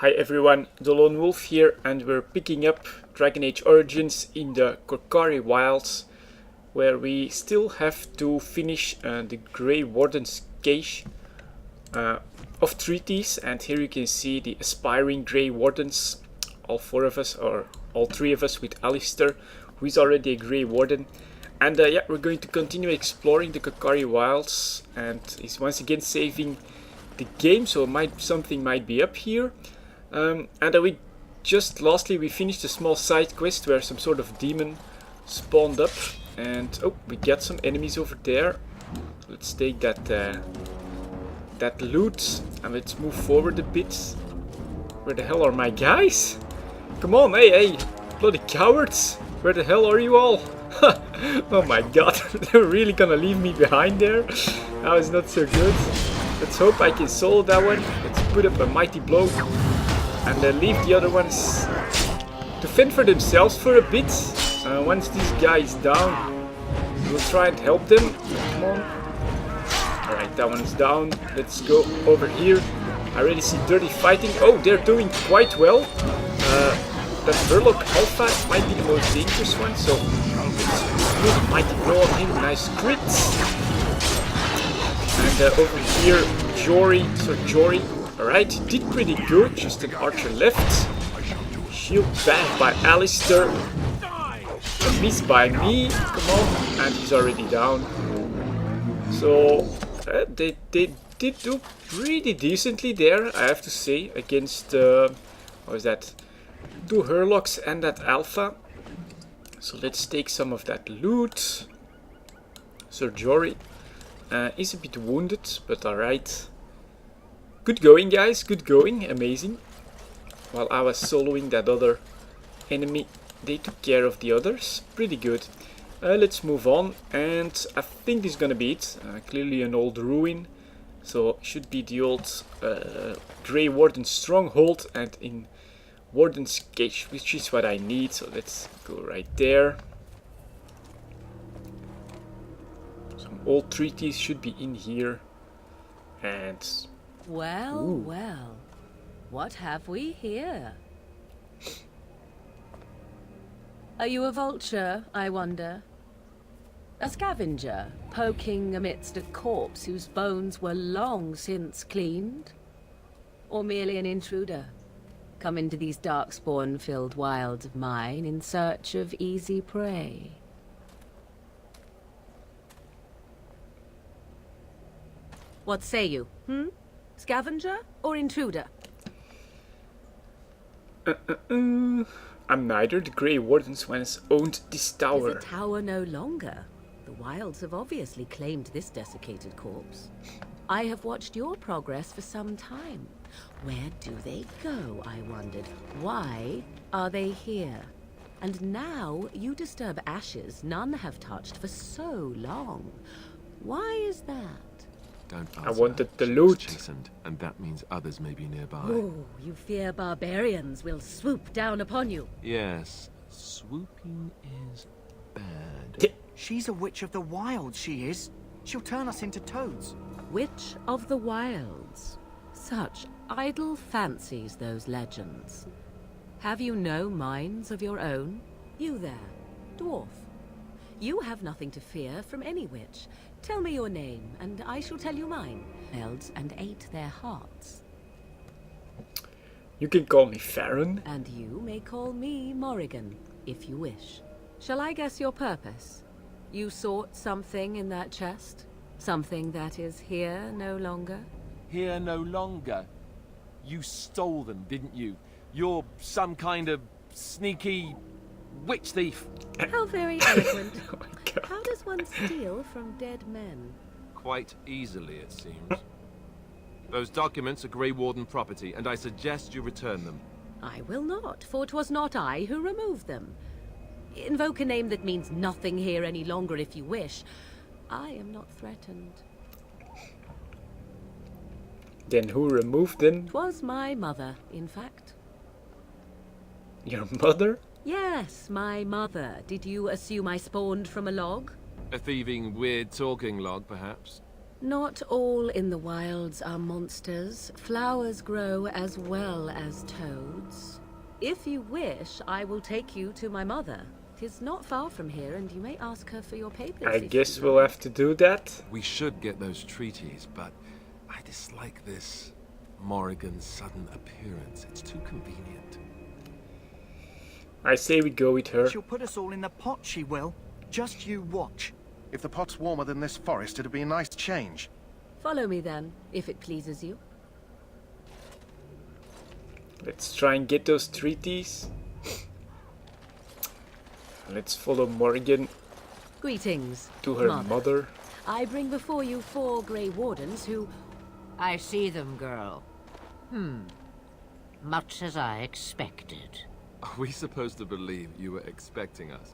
Hi everyone, delonewolf here, and we're picking up Dragon Age Origins in the Korcari Wilds, where we still have to finish the Grey Warden's cache of treaties. And here you can see the aspiring Grey Wardens, all four of us, or all three of us with Alistair, who is already a Grey Warden. And yeah, we're going to continue exploring the Korcari Wilds, and is once again saving the game, so something might be up here. And we just lastly we finished a small side quest where some sort of demon spawned up, and oh, we got some enemies over there. Let's take that that loot and let's move forward a bit. Where the hell are my guys? Come on, hey, bloody cowards! Where the hell are you all? Oh my god, they're really gonna leave me behind there. That was not so good. Let's hope I can solo that one. Let's put up a mighty blow and leave the other ones to fend for themselves for a bit. Once this guy is down, we'll try and help them. Come on. Alright, that one's down. Let's go over here. I already see dirty fighting. Oh, they're doing quite well. That Verloc Alpha might be the most dangerous one, so let's put a mighty blow on him. Nice crits. And over here, Jory. Alright, did pretty good, just an archer left. Shield back by Alistair. A miss by me, come on, and he's already down. So, they did do pretty decently there, I have to say, against, what was that? 2 Hurlocks and that Alpha. So let's take some of that loot. Sir Jory is a bit wounded, but alright. Good going, guys, good going, amazing. While I was soloing that other enemy, they took care of the others, pretty good. Let's move on, and I think this is gonna be it. Clearly an old ruin, so should be the old Grey Warden stronghold and in Warden's Cache, which is what I need, so let's go right there. Some old treaties should be in here, and well, ooh. Well, what have we here? Are you a vulture, I wonder? A scavenger, poking amidst a corpse whose bones were long since cleaned? Or merely an intruder, come into these darkspawn-filled wilds of mine in search of easy prey? What say you, Scavenger or intruder? I'm neither. The Grey Wardens once owned this tower. Is a tower no longer? The wilds have obviously claimed this desiccated corpse. I have watched your progress for some time. Where do they go, I wondered? Why are they here? And now you disturb ashes none have touched for so long. Why is that? I wanted the loot. Chastened, and that means others may be nearby. Oh, you fear barbarians will swoop down upon you. Yes, swooping is bad. She's a witch of the wilds, she is. She'll turn us into toads. Witch of the wilds. Such idle fancies, those legends. Have you no minds of your own? You there, dwarf. You have nothing to fear from any witch. Tell me your name, and I shall tell you mine. And ate their hearts. You can call me Farron. And you may call me Morrigan, if you wish. Shall I guess your purpose? You sought something in that chest? Something that is here no longer? Here no longer? You stole them, didn't you? You're some kind of sneaky witch thief. How very eloquent. Oh my God. How does one steal from dead men? Quite easily, it seems. Those documents are Grey Warden property, and I suggest you return them. I will not, for 'twas not I who removed them. Invoke a name that means nothing here any longer if you wish. I am not threatened. Then who removed them? 'Twas my mother, in fact. Your mother? Yes, my mother. Did you assume I spawned from a log? A thieving, weird talking log, perhaps? Not all in the wilds are monsters. Flowers grow as well as toads. If you wish, I will take you to my mother. 'Tis not far from here, and you may ask her for your papers. I if guess you we'll like. have to do that. We should get those treaties, but I dislike this Morrigan's sudden appearance. It's too convenient. I say we go with her. She'll put us all in the pot, she will. Just you watch. If the pot's warmer than this forest, it'd be a nice change. Follow me then, if it pleases you. Let's try and get those treaties. Let's follow Morrigan Greetings, to her mother. I bring before you 4 Grey Wardens who... I see them, girl. Much as I expected. Are we supposed to believe you were expecting us?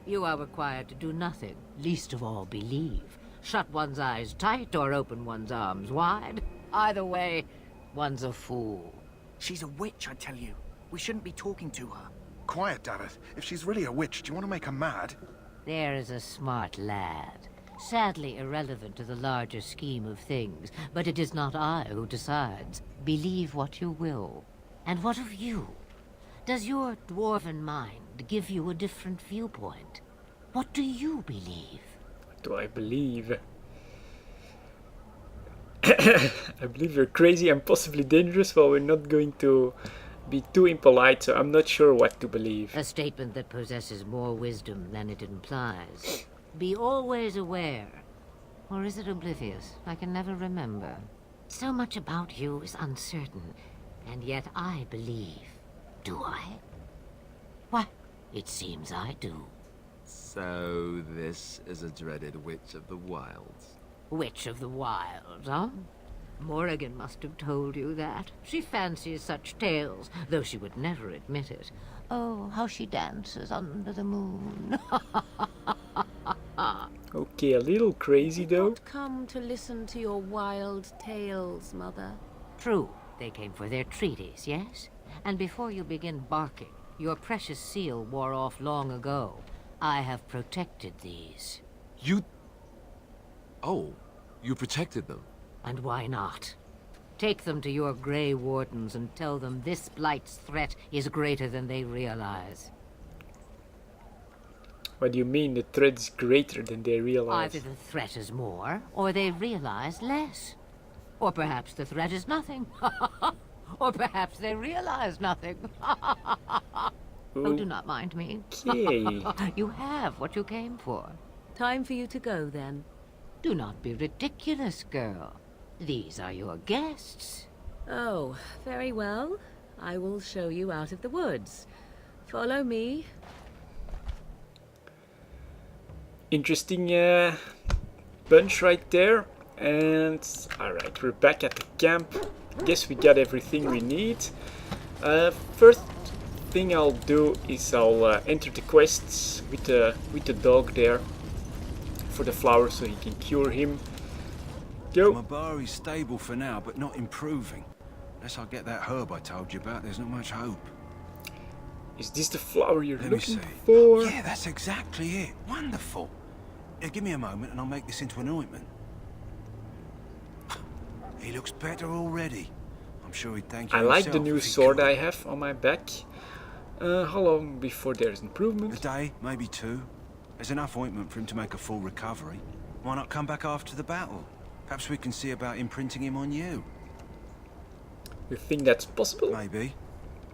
You are required to do nothing, least of all believe. Shut one's eyes tight or open one's arms wide. Either way, one's a fool. She's a witch, I tell you. We shouldn't be talking to her. Quiet, Deveth. If she's really a witch, do you want to make her mad? There is a smart lad. Sadly irrelevant to the larger scheme of things, but it is not I who decides. Believe what you will. And what of you? Does your dwarven mind give you a different viewpoint? What do you believe? What do I believe? I believe we're crazy and possibly dangerous, but we're not going to be too impolite, so I'm not sure what to believe. A statement that possesses more wisdom than it implies. Be always aware. Or is it oblivious? I can never remember. So much about you is uncertain, and yet I believe. Do I? Why, it seems I do. So this is a dreaded witch of the wilds. Witch of the Wilds, huh? Morrigan must have told you that. She fancies such tales, though she would never admit it. Oh, how she dances under the moon. Okay, a little crazy though. Not come to listen to your wild tales, Mother. True, they came for their treaties, yes? And before you begin barking, your precious seal wore off long ago. I have protected these. You... Oh, you protected them. And why not? Take them to your Grey Wardens and tell them this Blight's threat is greater than they realize. What do you mean the threat is greater than they realize? Either the threat is more, or they realize less. Or perhaps the threat is nothing. Or perhaps they realize nothing. Oh, do not mind me. Okay. You have what you came for. Time for you to go, then. Do not be ridiculous, girl. These are your guests. Oh, very well. I will show you out of the woods. Follow me. Interesting bunch right there. And alright, we're back at the camp. Guess we got everything we need. First thing I'll do is I'll enter the quests with the dog there for the flower so he can cure him. Go. Domabar is stable for now, but not improving. Unless I get that herb I told you about, there's not much hope. Is this the flower you're Let me looking see. for? Yeah, that's exactly it. Wonderful. Give me a moment and I'll make this into an ointment. He looks better already. I'm sure he'd thank you I like the himself new if he sword could. I have on my back. How long before there's A improvement? day, maybe 2. There's enough ointment for him to make a full recovery. Why not come back after the battle? Perhaps we can see about imprinting him on you. You think that's possible? Maybe.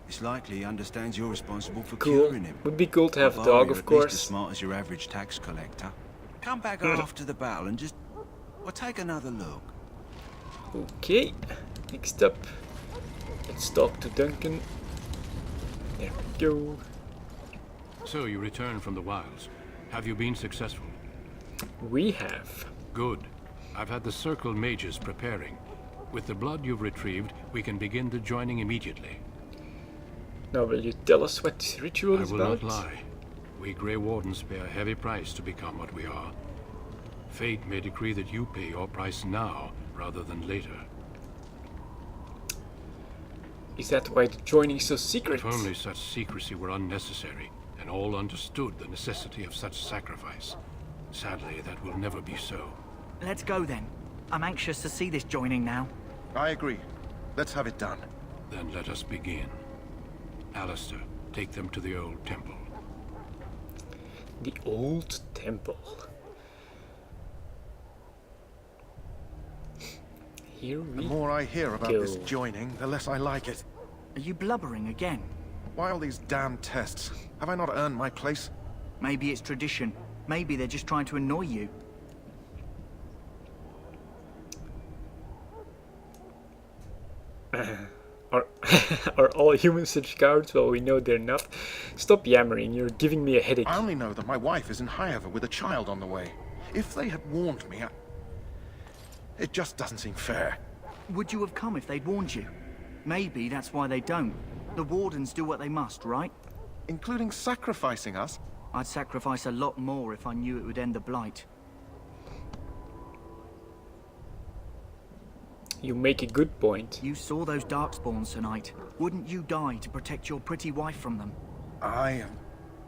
It's likely he understands you're responsible for Cool. curing him. Would be cool to have a Domabar, dog, you're of at least as course. smart as your average tax collector. Come back after the battle and just... well, take another look. Okay, next up, let's talk to Duncan. There we go. So you returned from the wilds. Have you been successful? We have. Good. I've had the Circle mages preparing. With the blood you've retrieved, we can begin the joining immediately. Now will you tell us what this ritual I is will about? not lie. We Grey Wardens pay a heavy price to become what we are. Fate may decree that you pay your price now, rather than later. Is that why the joining is so secret? If only such secrecy were unnecessary, and all understood the necessity of such sacrifice. Sadly, that will never be so. Let's go then. I'm anxious to see this joining now. I agree. Let's have it done. Then let us begin. Alistair, take them to the old temple. The old temple. Here we The more I hear about go. this joining, the less I like it. Are you blubbering again? Why all these damn tests? Have I not earned my place? Maybe it's tradition. Maybe they're just trying to annoy you. Are all humans such cowards? Well, we know they're not. Stop yammering, you're giving me a headache. I only know that my wife is in Highover with a child on the way. If they had warned me, it just doesn't seem fair. Would you have come if they'd warned you? Maybe that's why they don't. The Wardens do what they must, right? Including sacrificing us? I'd sacrifice a lot more if I knew it would end the Blight. You make a good point. You saw those Darkspawns tonight. Wouldn't you die to protect your pretty wife from them? I am...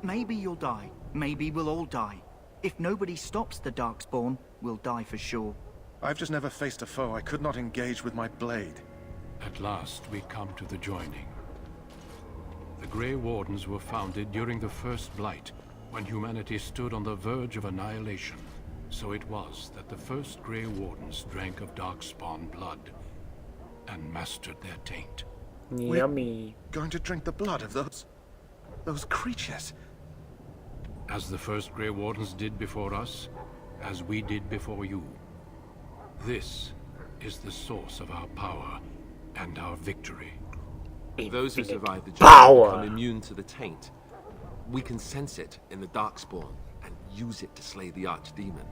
Maybe you'll die. Maybe we'll all die. If nobody stops the Darkspawn, we'll die for sure. I've just never faced a foe I could not engage with my blade. At last we come to the joining. The Grey Wardens were founded during the First Blight, when humanity stood on the verge of annihilation. So it was that the first Grey Wardens drank of Darkspawn blood and mastered their taint. Yummy. Going to drink the blood of those creatures. As the first Grey Wardens did before us, as we did before you. This is the source of our power and our victory. Those who survive the power. journey become immune to the taint. We can sense it in the Darkspawn and use it to slay the Archdemon.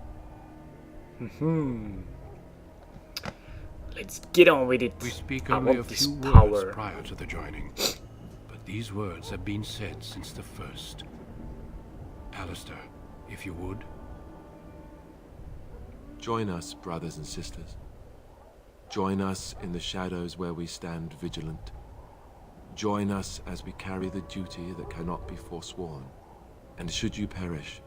Let's get on with it. We speak I only want a this few power. words prior to the joining, but these words have been said since the first. Alistair, if you would. Join us, brothers and sisters. Join us in the shadows where we stand vigilant. Join us as we carry the duty that cannot be forsworn. And should you perish,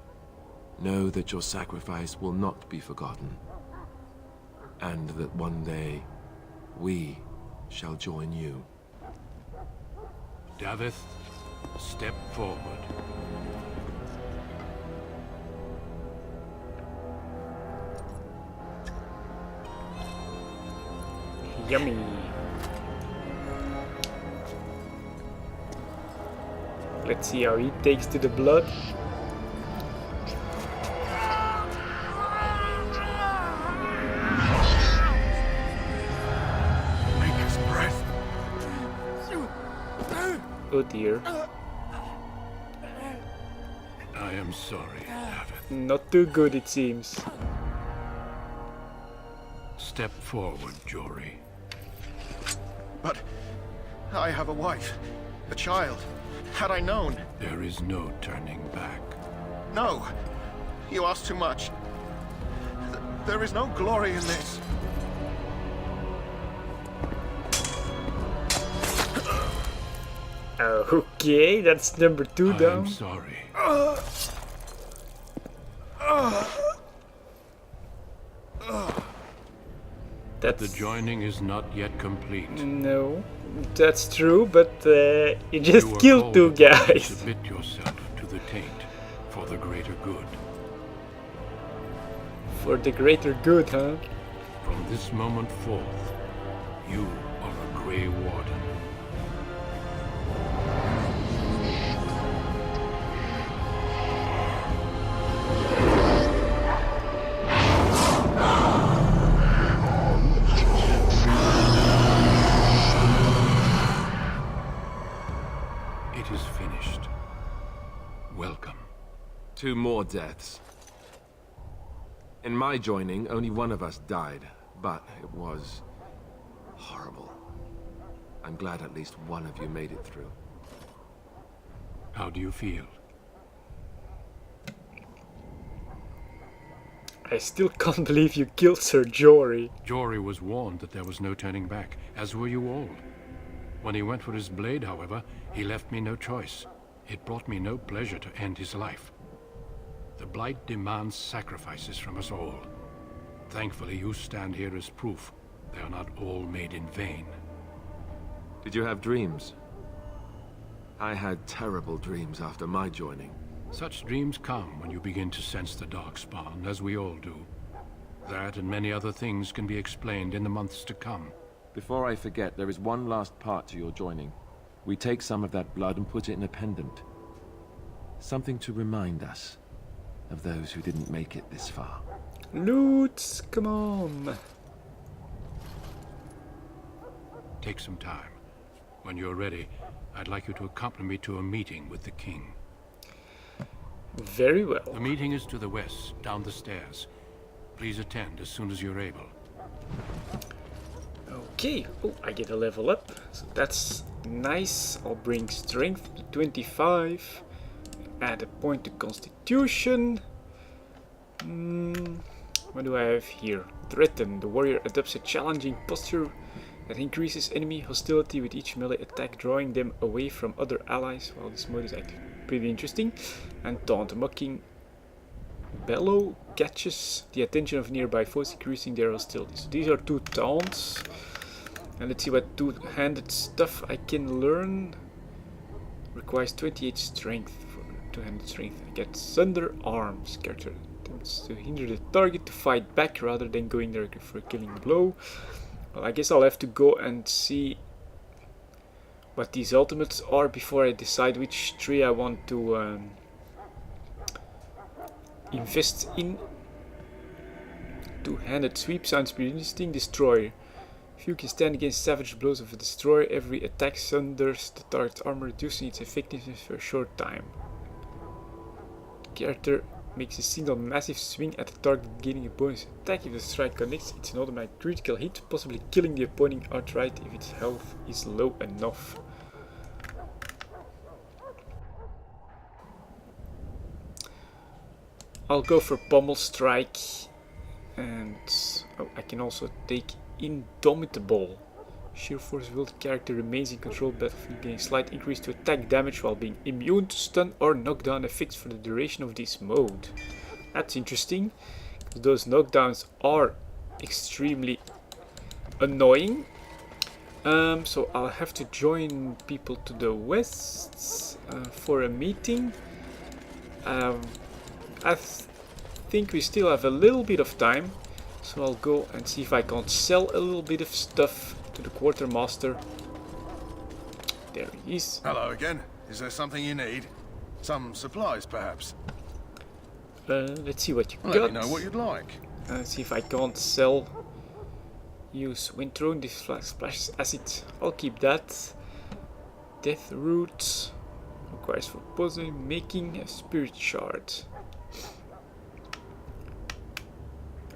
know that your sacrifice will not be forgotten. And that one day, we shall join you. Deveth, step forward. Yummy. Let's see how he takes to the blood. Make his breath. Oh dear. I am sorry, Deveth. Not too good it seems. Step forward, Jory. But I have a wife, a child. Had I known... There is no turning back. No! You ask too much. There is no glory in this. Okay, that's number 2 I down. am sorry. That's The joining is not yet complete. no, that's true, but you just You are killed called 2 upon to guys. Submit yourself to the taint for the greater good. For the greater good, huh? From this moment forth, you are a Grey Warden. It is finished. Welcome. 2 more deaths. In my joining, only one of us died, but it was horrible. I'm glad at least one of you made it through. How do you feel? I still can't believe you killed Sir Jory. Jory was warned that there was no turning back, as were you all. When he went for his blade, however, he left me no choice. It brought me no pleasure to end his life. The Blight demands sacrifices from us all. Thankfully, you stand here as proof they are not all made in vain. Did you have dreams? I had terrible dreams after my joining. Such dreams come when you begin to sense the darkspawn, as we all do. That and many other things can be explained in the months to come. Before I forget, there is one last part to your joining. We take some of that blood and put it in a pendant. Something to remind us of those who didn't make it this far. Loot, come on. Take some time. When you're ready, I'd like you to accompany me to a meeting with the king. Very well. The meeting is to the west, down the stairs. Please attend as soon as you're able. Okay, oh, I get a level up, so that's nice. I'll bring strength to 25, add a point to constitution. What do I have here? Threaten. The warrior adopts a challenging posture that increases enemy hostility with each melee attack, drawing them away from other allies. Well, this mode is actually pretty interesting. And taunt. Mocking bellow catches the attention of nearby foes, increasing their hostility. So these are 2 taunts. And let's see what two-handed stuff I can learn. Requires 28 strength for two-handed strength. I get Thunder Arms. Character attempts to hinder the target to fight back rather than going directly for a killing blow. Well, I guess I'll have to go and see what these ultimates are before I decide which tree I want to invest in. Two-handed sweep sounds pretty interesting. Destroyer. If you can stand against savage blows of a destroyer, every attack sunders the target's armor, reducing its effectiveness for a short time. The character makes a single massive swing at the target, gaining a bonus attack. If the strike connects, it's an automatic critical hit, possibly killing the opponent outright if its health is low enough. I'll go for Pommel Strike, and oh, I can also take Indomitable. Sheer force will the character remains in control of the battlefield, gaining slight increase to attack damage while being immune to stun or knockdown effects for the duration of this mode. That's interesting, because those knockdowns are extremely annoying. So I'll have to join people to the west for a meeting. I think we still have a little bit of time. So I'll go and see if I can't sell a little bit of stuff to the quartermaster. There he is. Hello again. Is there something you need? Some supplies, perhaps? Let's see what you got. Let me know what you'd like. See if I can't sell. Use wind throne, this splash acid. I'll keep that. Death root. Requires for puzzling, making a spirit shard.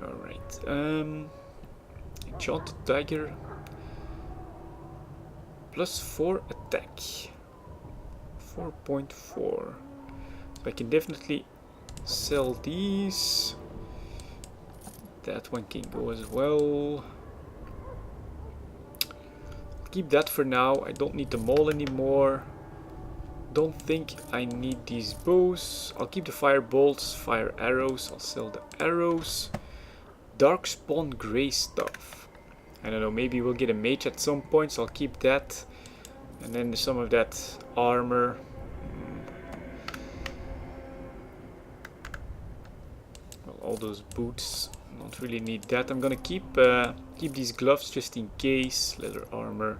Alright, enchanted dagger, plus 4 attack, 4.4, so I can definitely sell these. That one can go as well. Keep that for now. I don't need the maul anymore. Don't think I need these bows. I'll keep the fire bolts, fire arrows. I'll sell the arrows. Darkspawn grey stuff. I don't know, maybe we'll get a mage at some point, so I'll keep that. And then some of that armor. Well, all those boots, don't really need that. I'm gonna keep these gloves just in case. Leather armor.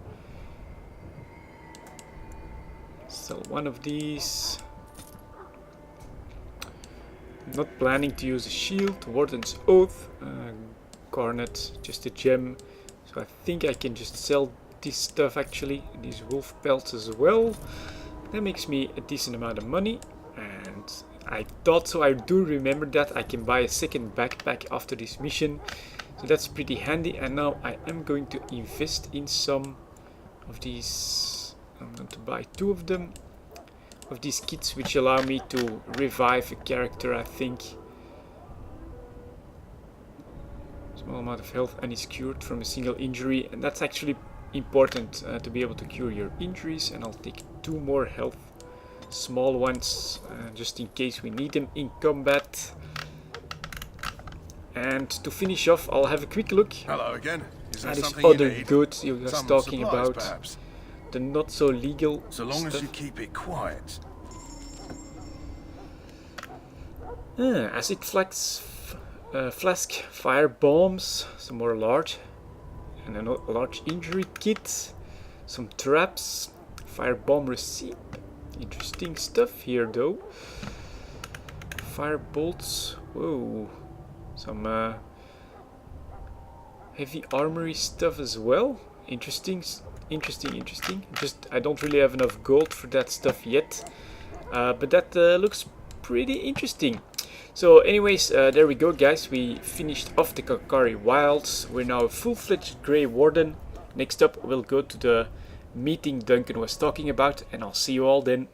Sell one of these. Not planning to use a shield. Warden's Oath, Garnet, just a gem. So I think I can just sell this stuff actually. These wolf pelts as well. That makes me a decent amount of money. And I thought so. I do remember that I can buy a second backpack after this mission. So that's pretty handy. And now I am going to invest in some of these. I'm going to buy 2 of them. Of these kits, which allow me to revive a character, I think. Small amount of health and is cured from a single injury, and that's actually important to be able to cure your injuries. And I'll take 2 more health, small ones, just in case we need them in combat. And to finish off, I'll have a quick look Hello again. Is there at this something you other need? goods you was Some talking supplies, about. perhaps? The not so legal So long stuff. as you keep it quiet. Acid flask, fire bombs, some more large, and a large injury kit, some traps, fire bomb receipt. Interesting stuff here though. Fire bolts, whoa, some heavy armory stuff as well. Interesting. Just I don't really have enough gold for that stuff yet, but that looks pretty interesting. So anyways, there we go guys, we finished off the Kokari Wilds. We're now a full-fledged Grey Warden. Next up we'll go to the meeting Duncan was talking about, and I'll see you all then.